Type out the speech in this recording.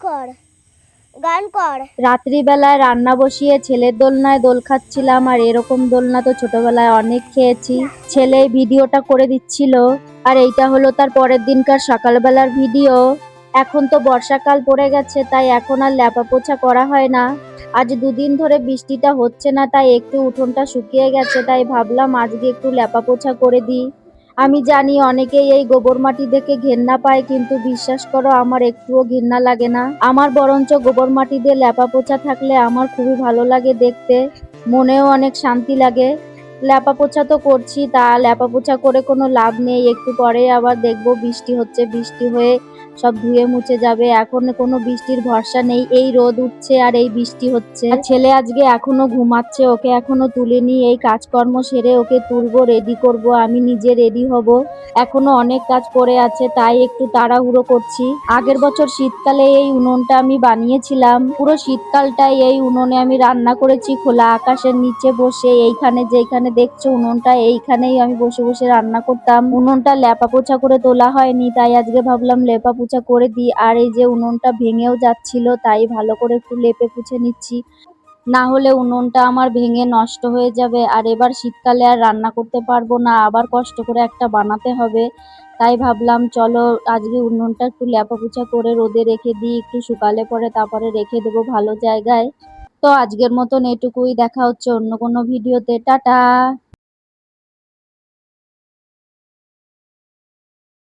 কর, গান কর। রাত্রিবেলায় রান্না বসিয়ে ছেলের দোলনায় দোল খাচ্ছিলাম, আর এরকম দোলনা তো ছোটবেলায় অনেক খেয়েছি। ছেলে ভিডিওটা করে দিচ্ছিল, আর এইটা হলো তার পরের দিনকার সকালবেলার ভিডিও। এখন তো বর্ষাকাল পড়ে গেছে, তাই এখন আর ল্যাপা পোছা করা হয় না। আজ দুদিন ধরে বৃষ্টিটা হচ্ছে না, তাই একটু উঠোনটা শুকিয়ে গেছে, তাই ভাবলাম আজকে একটু ল্যাপা পোছা করে দিই। আমি জানি অনেকেই এই গোবর মাটি দেখে ঘেন্না পায়, কিন্তু বিশ্বাস করো আমার একটুও ঘেন্না লাগে না। আমার বরঞ্চ গোবর মাটি দিয়ে ল্যাপা পোছা থাকলে আমার খুবই ভালো লাগে দেখতে, মনেও অনেক শান্তি লাগে। ল্যাপা পোছা তো করছি, তা ল্যাপা পোছা করে কোনো লাভ নেই, একটু পরে আবার দেখবো বৃষ্টি হচ্ছে, বৃষ্টি হয়ে সব ধুয়ে মুছে যাবে। এখন কোনো বৃষ্টির ভরসা নেই, এই রোদ উঠছে আর এই বৃষ্টি হচ্ছে। আর ছেলে আজকে এখনো ঘুমাচ্ছে, ওকে এখনো তুলিনি, এই কাজকর্ম সেরে ওকে তুলবো, রেডি করব, আমি নিজে রেডি হব। এখনো অনেক কাজ পড়ে আছে, তাই একটু তাড়াহুড়ো করছি। আগের বছর শীতকালে এই উনুনটা আমি বানিয়েছিলাম, পুরো শীতকালটাই এই উনুনে আমি রান্না করেছি, খোলা আকাশের নিচে বসে। এইখানে যেখানে দেখছো উনুনটা, এইখানেই আমি বসে বসে রান্না করতাম। উনুনটা লেপা পোছা করে তোলা হয়নি, তাই আজকে ভাবলাম লেপা পোছা করে দিই। আর এই যে উনুনটা ভেঙেও যাচ্ছিল, তাই ভালো করে একটু লেপে পুছে নিচ্ছি, না হলে উনুনটা আমার ভেঙে নষ্ট হয়ে যাবে। আর এবার শীতকালে আর রান্না করতে পারবো না, আবার কষ্ট করে একটা বানাতে হবে। তাই ভাবলাম চলো আজকে উনুনটা একটু লেপা পোছা করে রোদে রেখে দিই, একটু শুকালে পরে তারপরে রেখে দেবো ভালো জায়গায়। তো আজকের মতন এটুকুই, দেখা হচ্ছে অন্য কোনো ভিডিওতে। টাটা।